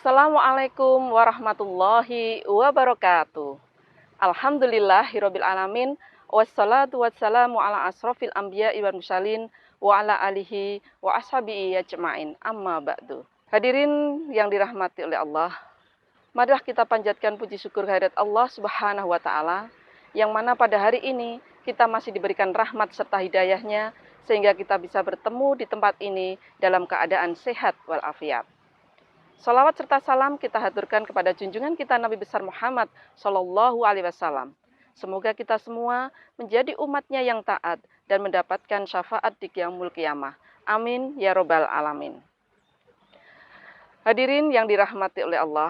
Assalamualaikum warahmatullahi wabarakatuh. Alhamdulillahirabbil alamin wassalatu wassalamu ala asrofil anbiya'i wal mursalin wa ala alihi wa ashabihi ajma'in. Amma ba'du. Hadirin yang dirahmati oleh Allah, marilah kita panjatkan puji syukur kehadirat Allah Subhanahu wa taala yang mana pada hari ini kita masih diberikan rahmat serta hidayahnya sehingga kita bisa bertemu di tempat ini dalam keadaan sehat walafiat. Salawat serta salam kita haturkan kepada junjungan kita Nabi besar Muhammad Sallallahu Alaihi Wasallam. Semoga kita semua menjadi umatnya yang taat dan mendapatkan syafaat di Yaumul Qiyamah. Amin ya robbal alamin. Hadirin yang dirahmati oleh Allah,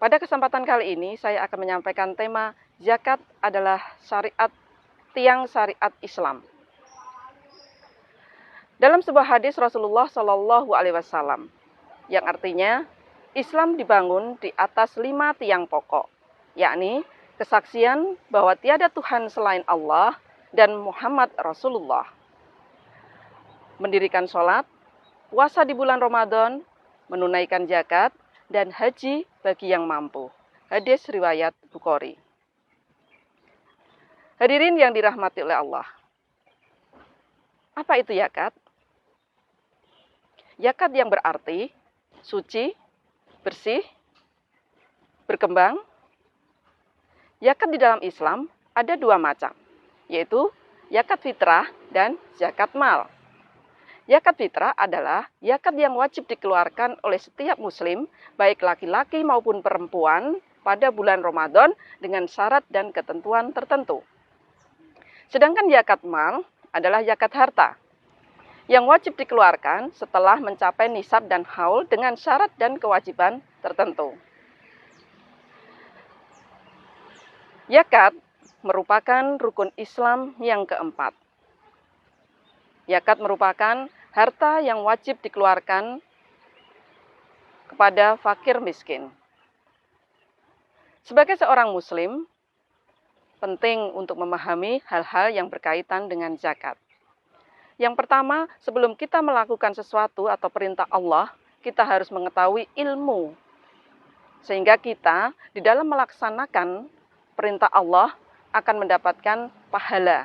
pada kesempatan kali ini saya akan menyampaikan tema zakat adalah syariat, tiang syariat Islam. Dalam sebuah hadis Rasulullah Sallallahu Alaihi Wasallam, yang artinya Islam dibangun di atas 5 tiang pokok, yakni kesaksian bahwa tiada Tuhan selain Allah dan Muhammad Rasulullah, mendirikan sholat, puasa di bulan Ramadan, menunaikan zakat, dan haji bagi yang mampu. Hadis riwayat Bukhari. Hadirin yang dirahmati oleh Allah, apa itu zakat? Zakat yang berarti suci, bersih, berkembang. Zakat di dalam Islam ada 2 macam, yaitu zakat fitrah dan zakat mal. Zakat fitrah adalah zakat yang wajib dikeluarkan oleh setiap muslim, baik laki-laki maupun perempuan, pada bulan Ramadan dengan syarat dan ketentuan tertentu. Sedangkan zakat mal adalah zakat harta, yang wajib dikeluarkan setelah mencapai nisab dan haul dengan syarat dan kewajiban tertentu. Zakat merupakan rukun Islam yang keempat. Zakat merupakan harta yang wajib dikeluarkan kepada fakir miskin. Sebagai seorang muslim, penting untuk memahami hal-hal yang berkaitan dengan zakat. Yang pertama, sebelum kita melakukan sesuatu atau perintah Allah, kita harus mengetahui ilmu. Sehingga kita di dalam melaksanakan perintah Allah akan mendapatkan pahala.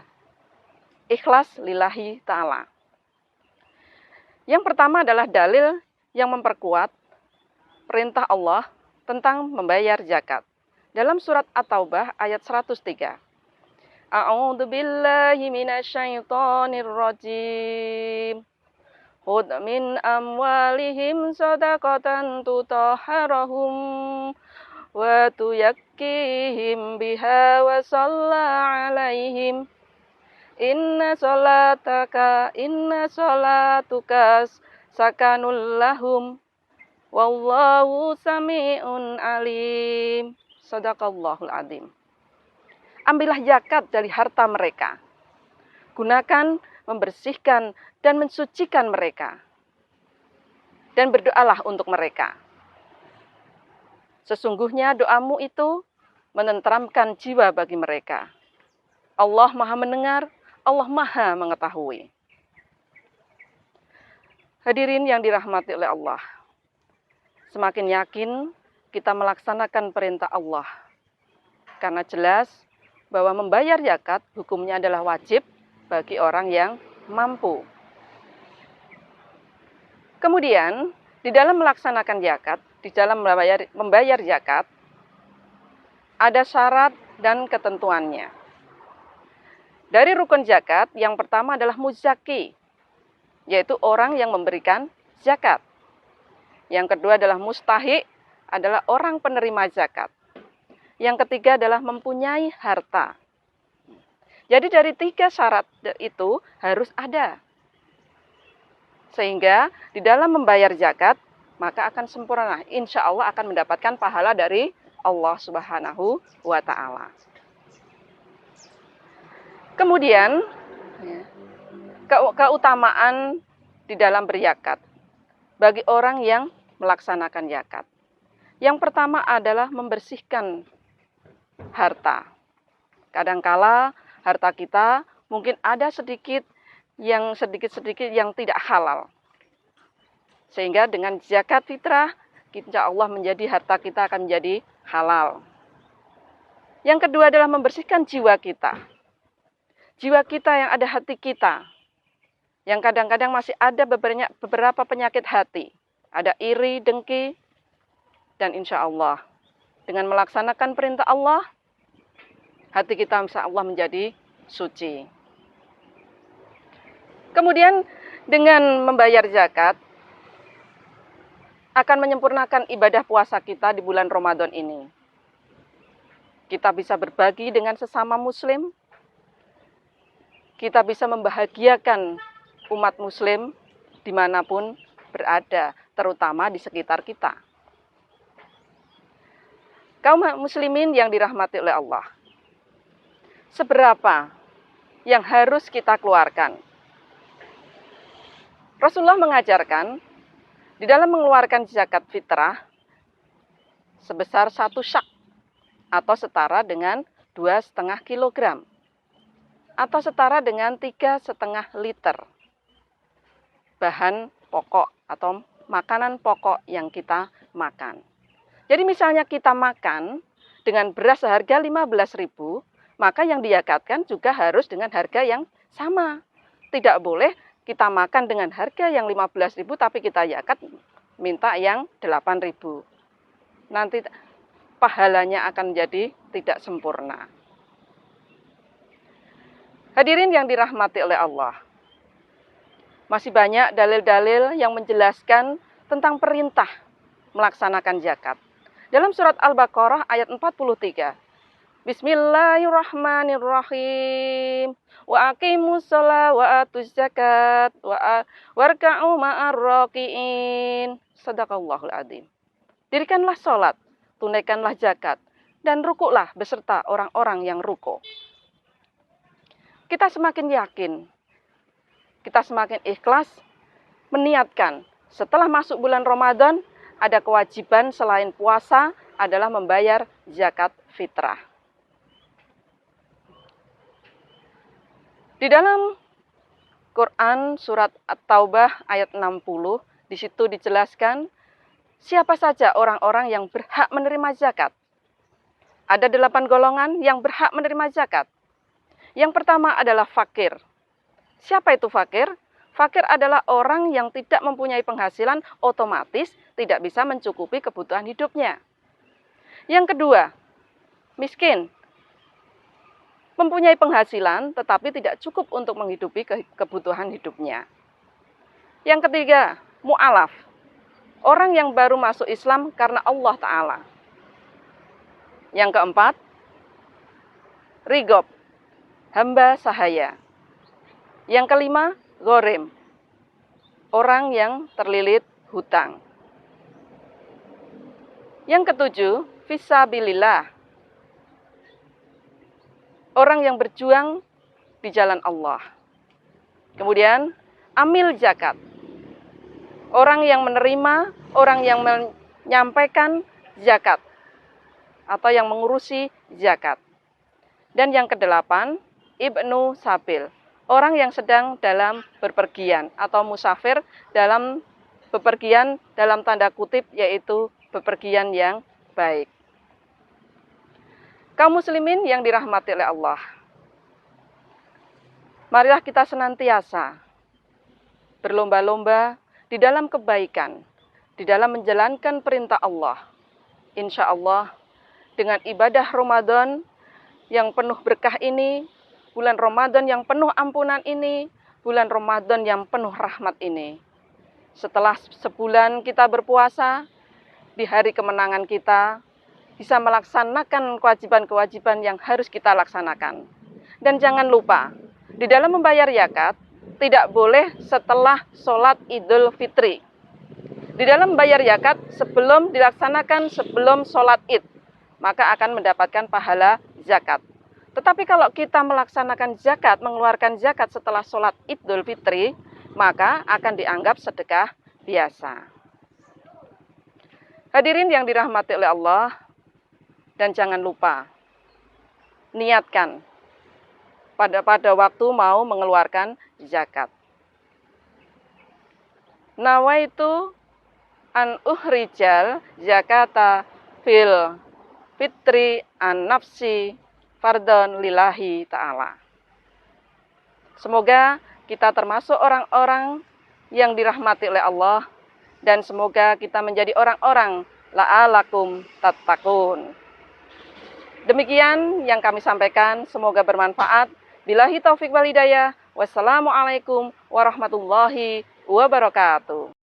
Ikhlas lillahi ta'ala. Yang pertama adalah dalil yang memperkuat perintah Allah tentang membayar zakat. Dalam surat At-Taubah ayat 103. A'udzu billahi minasyaitonir rajim. Khudh min amwalihim shadaqatan tutahharuhum wa tuyakkihim biha wa shalla 'alaihim. Inna salatuka sakanul lahum wallahu sami'un alim. Shadaqallahul adzim. Ambillah zakat dari harta mereka. Gunakan, membersihkan, dan mensucikan mereka. Dan berdoalah untuk mereka. Sesungguhnya doamu itu menenteramkan jiwa bagi mereka. Allah Maha mendengar, Allah Maha mengetahui. Hadirin yang dirahmati oleh Allah, semakin yakin kita melaksanakan perintah Allah. Karena jelas bahwa membayar zakat hukumnya adalah wajib bagi orang yang mampu. Kemudian, di dalam melaksanakan zakat, di dalam membayar zakat, ada syarat dan ketentuannya. Dari rukun zakat, yang pertama adalah muzaki, yaitu orang yang memberikan zakat. Yang kedua adalah mustahiq, adalah orang penerima zakat. Yang ketiga adalah mempunyai harta. Jadi dari 3 syarat itu harus ada. Sehingga di dalam membayar zakat, maka akan sempurna. Insya Allah akan mendapatkan pahala dari Allah Subhanahu wa ta'ala. Kemudian, keutamaan di dalam berzakat bagi orang yang melaksanakan zakat. Yang pertama adalah membersihkan harta. Kadangkala harta kita mungkin ada sedikit yang tidak halal. Sehingga dengan zakat fitrah insya Allah harta kita akan menjadi halal. Yang kedua adalah membersihkan jiwa kita. Jiwa kita yang ada hati kita, yang kadang-kadang masih ada beberapa penyakit hati. Ada iri, dengki, dan insya Allah dengan melaksanakan perintah Allah, hati kita insya Allah menjadi suci. Kemudian dengan membayar zakat, akan menyempurnakan ibadah puasa kita di bulan Ramadan ini. Kita bisa berbagi dengan sesama muslim, kita bisa membahagiakan umat muslim dimanapun berada, terutama di sekitar kita. Kaum muslimin yang dirahmati oleh Allah, seberapa yang harus kita keluarkan? Rasulullah mengajarkan di dalam mengeluarkan zakat fitrah sebesar 1 syak atau setara dengan 2,5 kilogram atau setara dengan 3,5 liter bahan pokok atau makanan pokok yang kita makan. Jadi misalnya kita makan dengan beras seharga 15.000, maka yang dizakatkan juga harus dengan harga yang sama. Tidak boleh kita makan dengan harga yang 15.000 tapi kita zakat minta yang 8.000. Nanti pahalanya akan jadi tidak sempurna. Hadirin yang dirahmati oleh Allah, masih banyak dalil-dalil yang menjelaskan tentang perintah melaksanakan zakat. Dalam surat Al-Baqarah ayat 43, Bismillahirrahmanirrahim. Wa aqimus shalah wa atuz zakat warka'u ma'ar raki'in. Shadaqallahul adzim. Dirikanlah salat, tunaikanlah zakat, dan rukuklah beserta orang-orang yang rukuk. Kita semakin yakin, kita semakin ikhlas meniatkan setelah masuk bulan Ramadan ada kewajiban selain puasa adalah membayar zakat fitrah. Di dalam Quran surat At-Taubah ayat 60, di situ dijelaskan siapa saja orang-orang yang berhak menerima zakat. Ada 8 golongan yang berhak menerima zakat. Yang pertama adalah fakir. Siapa itu fakir? Fakir adalah orang yang tidak mempunyai penghasilan, otomatis tidak bisa mencukupi kebutuhan hidupnya. Yang kedua, miskin. Mempunyai penghasilan tetapi tidak cukup untuk menghidupi kebutuhan hidupnya. Yang ketiga, mu'alaf. Orang yang baru masuk Islam karena Allah Ta'ala. Yang keempat, rigob. Hamba sahaya. Yang kelima, ghorim. Orang yang terlilit hutang. Yang ketujuh, fisabilillah. Orang yang berjuang di jalan Allah. Kemudian, amil zakat. Orang yang menerima, orang yang menyampaikan zakat. Atau yang mengurusi zakat. Dan yang kedelapan, ibnu sabil. Orang yang sedang dalam bepergian atau musafir dalam bepergian dalam tanda kutip yaitu bepergian yang baik. Kaum muslimin yang dirahmati oleh Allah, marilah kita senantiasa berlomba-lomba di dalam kebaikan, di dalam menjalankan perintah Allah. Insya Allah dengan ibadah Ramadan yang penuh berkah ini, bulan Ramadan yang penuh ampunan ini, bulan Ramadan yang penuh rahmat ini. Setelah sebulan kita berpuasa, di hari kemenangan kita, bisa melaksanakan kewajiban-kewajiban yang harus kita laksanakan. Dan jangan lupa, di dalam membayar zakat, tidak boleh setelah sholat Idul Fitri. Di dalam membayar zakat, sebelum dilaksanakan, sebelum sholat Id, maka akan mendapatkan pahala zakat. Tetapi kalau kita melaksanakan zakat, mengeluarkan zakat setelah sholat Idul Fitri, maka akan dianggap sedekah biasa. Hadirin yang dirahmati oleh Allah, dan jangan lupa, niatkan pada waktu mau mengeluarkan zakat. Nawaitu an uhrijal zakata fil fitri an nafsi fardon lillahi ta'ala. Semoga kita termasuk orang-orang yang dirahmati oleh Allah, dan semoga kita menjadi orang-orang la'alakum tattaqun. Demikian yang kami sampaikan, semoga bermanfaat. Billahi taufik wal hidayah. Wassalamualaikum warahmatullahi wabarakatuh.